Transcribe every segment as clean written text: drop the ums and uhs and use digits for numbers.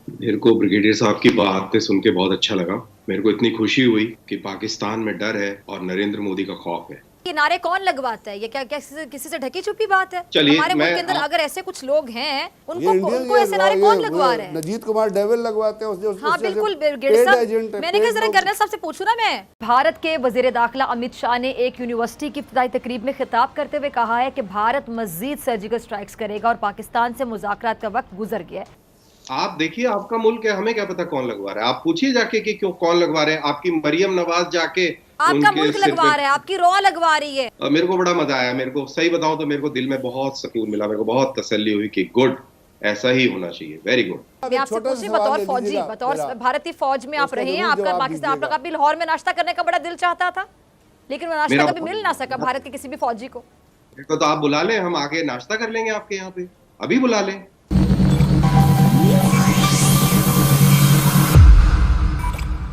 मेरे को ब्रिगेडियर साहब की बातें सुन के बहुत अच्छा लगा। मेरे को इतनी खुशी हुई कि पाकिस्तान में डर है और नरेंद्र मोदी का खौफ है। ये नारे कौन लगवाता है? ये क्या क्या किसी से ढकी छुपी बात है? चलिए हमारे मुल्क मैं के अंदर आप अगर ऐसे कुछ लोग हैं, ये उनको इंडियन उनको ऐसे नारे कौन लगवा रहे हैं? नजीत कुमार डेविल लगवाते हैं हाँ उससे बिल्कुल ब्रिगेडियर पेड साहब, एजेंट है, मैंने कहा पेड जरा लोग। कर्नल साहब से पूछूं ना मैं। भारत के वजीर दाखिला अमित शाह ने एक यूनिवर्सिटी की इफ्तिताई तकरीब में खिताब करते हुए कहा है कि भारत मजीद सर्जिकल स्ट्राइक्स करेगा और पाकिस्तान से मुज़ाकरात का वक्त गुजर गया है। आप देखिए, आपका मुल्क है, हमें क्या पता कौन लगवा रहा है। आप पूछिए जाके कि क्यों कौन लगवा रहे हैं। आपकी मरियम नवाज जाके आपका उनके मुल्क सिर पे। लगवा रहा है, आपकी रॉ लगवा रही है। मेरे को बड़ा मजा आया। मेरे को सही बताऊं तो मेरे को दिल में बहुत सुकून मिला। मेरे को बहुत तसल्ली हुई कि गुड, ऐसा ही होना चाहिए। Very good. अब मैं एक आपसे छोटा सा पूछी, सवाल बतौर ले फौजी, लीजिएगा बतौर मेरा, भारतीय फौज में आप उसका रहे हैं, जरूर आपका जवाब पाकिस्तान, आपका दीजिएगा। कभी लाहौर में नाश्ता करने का बड़ा दिल चाहता था, लेकिन वो नाश्ता मेरा कभी मिल ना सका भारत के किसी भी फौजी को। मेरे को तो आप बुला लें, हम आके नाश्ता कर लेंगे आपके यहाँ पे। अभी बुला लें।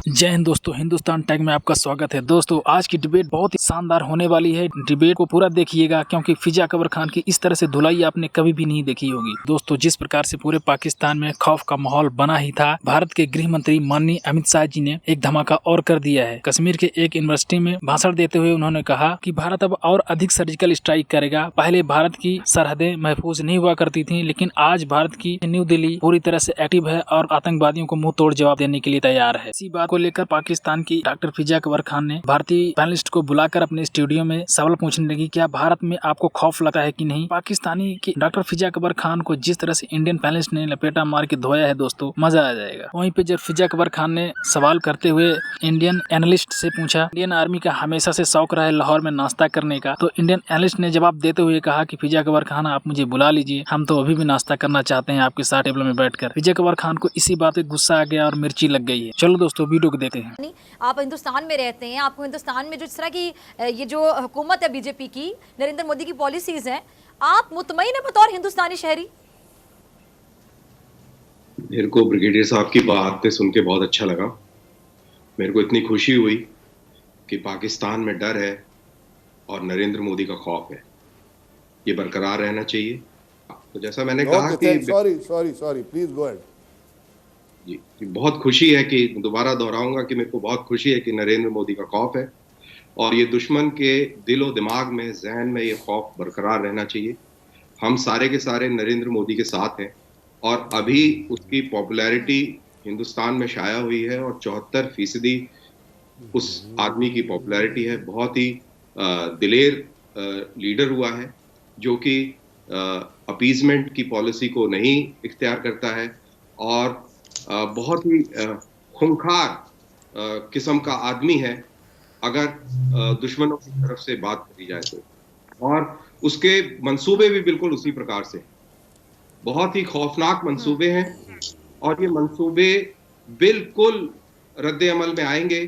जय हिंद दोस्तों, हिंदुस्तान टैग में आपका स्वागत है। दोस्तों आज की डिबेट बहुत ही शानदार होने वाली है। डिबेट को पूरा देखिएगा क्योंकि फिजा कबर खान की इस तरह से धुलाई आपने कभी भी नहीं देखी होगी। दोस्तों जिस प्रकार से पूरे पाकिस्तान में खौफ का माहौल बना ही था, भारत के गृह मंत्री माननीय अमित शाह जी ने एक धमाका और कर दिया है। कश्मीर के एक यूनिवर्सिटी में भाषण देते हुए उन्होंने कहा कि भारत अब और अधिक सर्जिकल स्ट्राइक करेगा। पहले भारत की सरहदें महफूज नहीं हुआ करती थी, लेकिन आज भारत की न्यू दिल्ली पूरी तरह से एक्टिव है और आतंकवादियों को मुंह तोड़ जवाब देने के लिए तैयार है। इसी बात को लेकर पाकिस्तान की डॉक्टर फिजा कबर खान ने भारतीय पैनलिस्ट को बुलाकर अपने स्टूडियो में सवाल पूछने लगी, क्या भारत में आपको खौफ लगता है कि नहीं। पाकिस्तानी की डॉक्टर फिजा कबर खान को जिस तरह से इंडियन पैनलिस्ट ने लपेटा मार के धोया है दोस्तों, मजा आ जाएगा। वहीं पे जब फिजा कबर खान ने सवाल करते हुए इंडियन एनालिस्ट से पूछा, इंडियन आर्मी का हमेशा से शौक रहा है लाहौर में नाश्ता करने का, तो इंडियन एनालिस्ट ने जवाब देते हुए कहा कि फिजा कबर खान आप मुझे बुला लीजिए, हम तो अभी भी नाश्ता करना चाहते हैं आपके साथ टेबल में बैठकर। फिजा कबर खान को इसी बात पे गुस्सा आ गया और मिर्ची लग गई है। चलो दोस्तों वीडियो को देखते हैं। आप हिंदुस्तान में रहते हैं, आपको हिंदुस्तान में जो इस तरह की ये जो हुकूमत है बीजेपी की, नरेंद्र मोदी की पॉलिसीज हैं, आप मुतमईन है बतौर हिंदुस्तानी शहरी? मेरे को ब्रिगेडियर साहब की बातें सुन के बहुत अच्छा लगा। मेरे को इतनी खुशी हुई कि पाकिस्तान में डर है और नरेंद्र मोदी का खौफ है। ये बरकरार रहना चाहिए। तो जैसा मैंने कहा कि सॉरी प्लीज गो अहेड। जी, बहुत खुशी है कि दोबारा दोहराऊंगा कि मेरे को बहुत खुशी है कि नरेंद्र मोदी का खौफ है और ये दुश्मन के दिलो दिमाग में, जहन में ये खौफ बरकरार रहना चाहिए। हम सारे के सारे नरेंद्र मोदी के साथ हैं और अभी उसकी पॉपुलैरिटी हिंदुस्तान में शाया हुई है और 74% उस आदमी की पॉपुलैरिटी है। बहुत ही दिलेर लीडर हुआ है जो कि अपीजमेंट की पॉलिसी को नहीं इख्तियार करता है और बहुत ही खूंखार किस्म का आदमी है अगर दुश्मनों की तरफ से बात करी जाए तो। और उसके मंसूबे भी बिल्कुल उसी प्रकार से, बहुत ही खौफनाक मंसूबे हैं और ये मंसूबे बिल्कुल रद्द अमल में आएंगे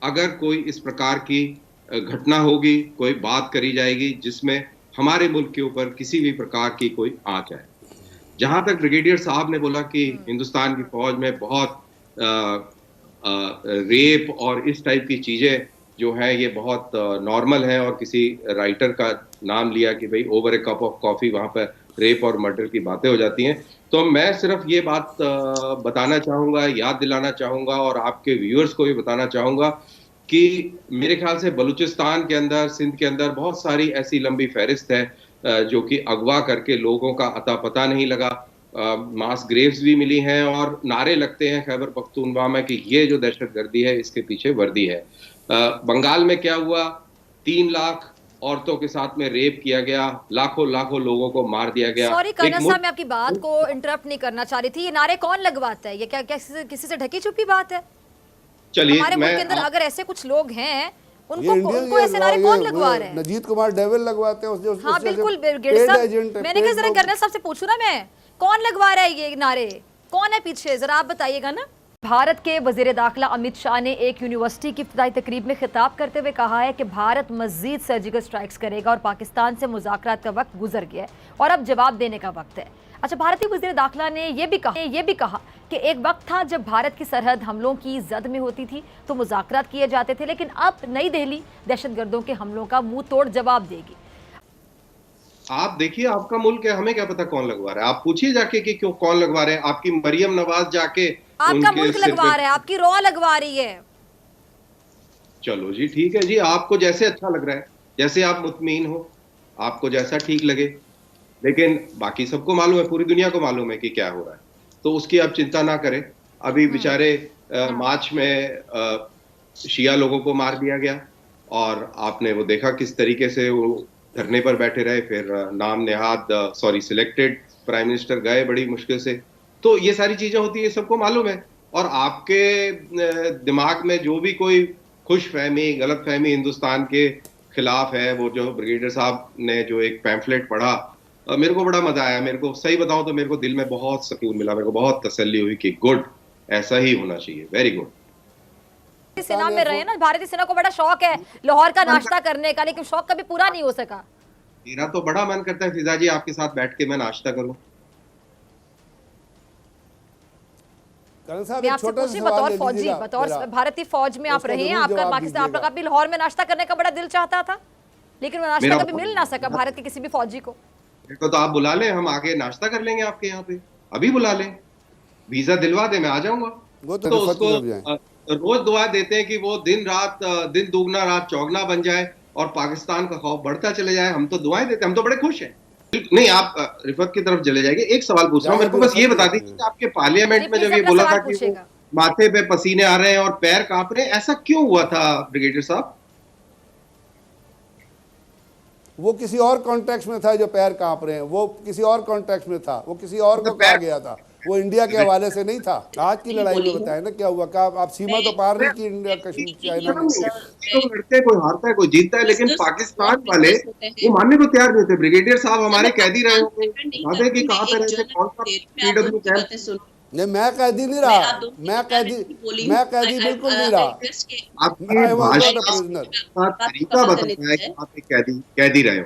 अगर कोई इस प्रकार की घटना होगी, कोई बात करी जाएगी जिसमें हमारे मुल्क के ऊपर किसी भी प्रकार की कोई आंच आए। जहां तक ब्रिगेडियर साहब ने बोला कि हिंदुस्तान की फौज में बहुत रेप और इस टाइप की चीजें जो है ये बहुत नॉर्मल है, और किसी राइटर का नाम लिया कि भाई over A cup of coffee वहां पर रेप और मर्डर की बातें हो जाती हैं, तो मैं सिर्फ ये बात बताना चाहूंगा, याद दिलाना चाहूंगा और आपके व्यूअर्स को भी बताना चाहूंगा कि मेरे ख्याल से बलूचिस्तान के अंदर, सिंध के अंदर बहुत सारी ऐसी लंबी फहरिस्त है जो कि अगवा करके लोगों का अता पता नहीं लगा। मास ग्रेव्स भी मिली हैं और नारे लगते हैं खैबर पख्तूनख्वा में कि ये जो दहशतगर्दी है इसके पीछे वर्दी है। बंगाल में क्या हुआ, 3 लाख औरतों के साथ में रेप किया गया, लाखों लाखों लोगों को मार दिया गया। सॉरी कर्नल साहब, मैं आपकी बात को इंटरप्ट नहीं करना चाह रही थी। ये नारे कौन लगवाता है? ये क्या क्या किसी से ढकी छुपी बात है? चलिए हमारे मुल्क के अंदर अगर ऐसे कुछ लोग हैं, उनको ऐसे नारे कौन लगवा रहे हैं? नजीत कुमार डेविल लगवाते हैं हाँ बिल्कुल ब्रिगेडियर साहब, मैंने कहा जरा कर्नल साहब से पूछूं ना मैं, कौन लगवा रहा है ये नारे, कौन है पीछे, जरा आप बताइएगा ना। भारत के वजीर दाखिला अमित शाह ने एक यूनिवर्सिटी की इफ्तिताई तकरीब में खिताब करते हुए कहा है कि भारत मजीद सर्जिकल स्ट्राइक्स करेगा और पाकिस्तान से मुज़ाकरात का वक्त गुजर गया है और अब जवाब देने का वक्त है। अच्छा, भारतीय वजीर दाखिला ने यह भी कहा कि एक वक्त था जब भारत की सरहद हमलों की जद में होती थी तो मुज़ाकरात किए जाते थे, लेकिन अब नई दिल्ली दहशतगर्दों के हमलों का मुंह तोड़ जवाब देगी। आप देखिए, आपका मुल्क है, हमें क्या पता कौन लगवा रहा है। आप पूछिए जाके कि क्यों, कौन लगवा रहे हैं। आपकी मरियम नवाज जाके आपका मुल्क लगवा रहा है, आपकी रॉ लगवा रही है। चलो जी, ठीक है जी, आपको जैसे अच्छा लग रहा है, जैसे आप मुतमईन हो, आपको जैसा ठीक लगे। लेकिन बाकी सबको मालूम है, पूरी दुनिया को मालूम है कि क्या हो रहा है, तो उसकी आप चिंता ना करें। अभी बेचारे मार्च में शिया लोगों को मार दिया गया, और आपने वो देखा किस तरीके से वो धरने पर बैठे रहे। फिर नाम नेहाद सिलेक्टेड प्राइम मिनिस्टर गए बड़ी मुश्किल से। तो ये सारी चीजें होती है, सबको मालूम है। और आपके दिमाग में जो भी कोई खुश फहमी, गलत फहमी हिंदुस्तान के खिलाफ है, वो जो ब्रिगेडियर साहब ने जो एक पैम्फलेट पढ़ा, मेरे को बड़ा मजा आया। मेरे को सही बताऊं तो मेरे को दिल में बहुत सुकून मिला, मेरे को बहुत तसल्ली हुई कि गुड, ऐसा ही होना चाहिए, वेरी गुड। सेना में रहे ना, भारतीय सेना को बड़ा शौक है लाहौर का नाश्ता करने का, लेकिन शौक कभी पूरा नहीं हो सका। मेरा तो बड़ा मन करता है फिजा जी, आपके साथ बैठ के मैं नाश्ता करूं। साहब, एक छोटा सा बतौर फौजी, बतौर भारतीय फौज में आप रहे हैं, आपका पाकिस्तान, आपका कभी लाहौर में नाश्ता करने का बड़ा दिल चाहता था, लेकिन वो नाश्ता कभी मिल ना सका भारत के किसी भी फौजी को। तो आप बुला लें, हम आगे नाश्ता कर लेंगे आपके यहाँ पे, अभी बुला लें, वीजा दिलवा दे, मैं आ जाऊंगा। वो तो उसको रोज दुआ देते हैं कि वो दिन दुगना रात चौगना बन जाए और पाकिस्तान का खौफ बढ़ता चले जाए। हम तो दुआएं देते हैं, हम तो बड़े खुश हैं। नहीं, आप रिफत की तरफ चले जाएंगे। एक सवाल पूछ रहा हूँ, मेरे को बस ये बता दीजिए कि आपके पार्लियामेंट में जब ये बोला था कि माथे पे पसीने आ रहे हैं और पैर कांप रहे हैं, ऐसा क्यों हुआ था ब्रिगेडियर साहब? वो किसी और कॉन्टेक्स्ट में था, जो पैर कांप रहे हैं वो किसी और कॉन्टेक्स्ट में था, वो किसी और को कहा गया था, वो इंडिया के हवाले से नहीं था। आज की लड़ाई में बताया ना क्या हुआ, क्या आप सीमा तो पार नहीं की इंडिया कश्मीर चाइना में। लड़ते, कोई हारता है कोई जीतता है, लेकिन पाकिस्तान वाले वो मानने को तैयार नहीं थे। ब्रिगेडियर साहब हमारे कैदी रहे होंगे, कि कहाँ पे रहे थे, कौन सा पीडब्ल्यू कैंप। नहीं, मैं कैदी नहीं रहा, मैं कैदी बिल्कुल नहीं रहा। आपकी भाषा का तरीका बताया है कि आप कैदी रहे हो।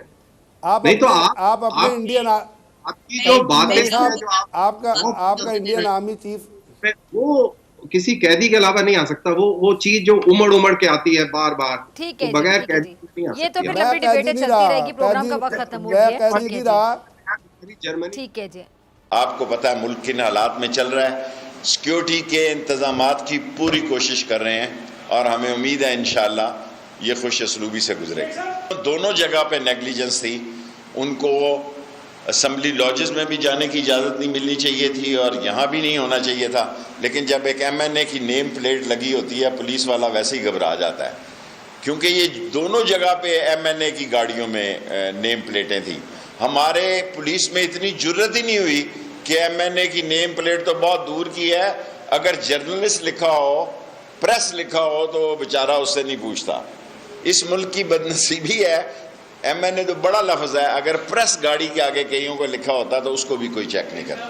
आप नहीं तो आप अपने इंडियन, आपकी जो बातें, आपका इंडियन आर्मी चीफ, वो किसी कैदी के अलावा नहीं आ सकता। वो चीज जो उमड़ के आती है बार बार, ठीक है, बगैर कैदी नहीं आ सकती। ये तो फिर लंबी डिबेटें चलती रहेगी, प्रोग्राम का वक्त खत्म हो गया है। जर्मनी, ठीक है जी। आपको पता है मुल्क किन हालात में चल रहा है, सिक्योरिटी के इंतजामात की पूरी कोशिश कर रहे हैं और हमें उम्मीद है इंशाअल्लाह ये खुश असलूबी से गुजरेगी। दोनों जगह पे नेग्लिजेंस थी, उनको असम्बली लॉजेस में भी जाने की इजाज़त नहीं मिलनी चाहिए थी और यहाँ भी नहीं होना चाहिए था। लेकिन जब एक MNA की नेम प्लेट लगी होती है, पुलिस वाला वैसे ही घबरा जाता है, क्योंकि ये दोनों जगह पे MNA की गाड़ियों में नेम प्लेटें थी। हमारे पुलिस में इतनी जुर्रत ही नहीं हुई कि MNA की नेम प्लेट तो बहुत दूर की है, अगर जर्नलिस्ट लिखा हो, प्रेस लिखा हो, तो बेचारा उससे नहीं पूछता। इस मुल्क की बदनसीबी है, MNA तो बड़ा लफ्ज़ है, अगर प्रेस गाड़ी के आगे कईयों को लिखा होता तो उसको भी कोई चेक नहीं करता।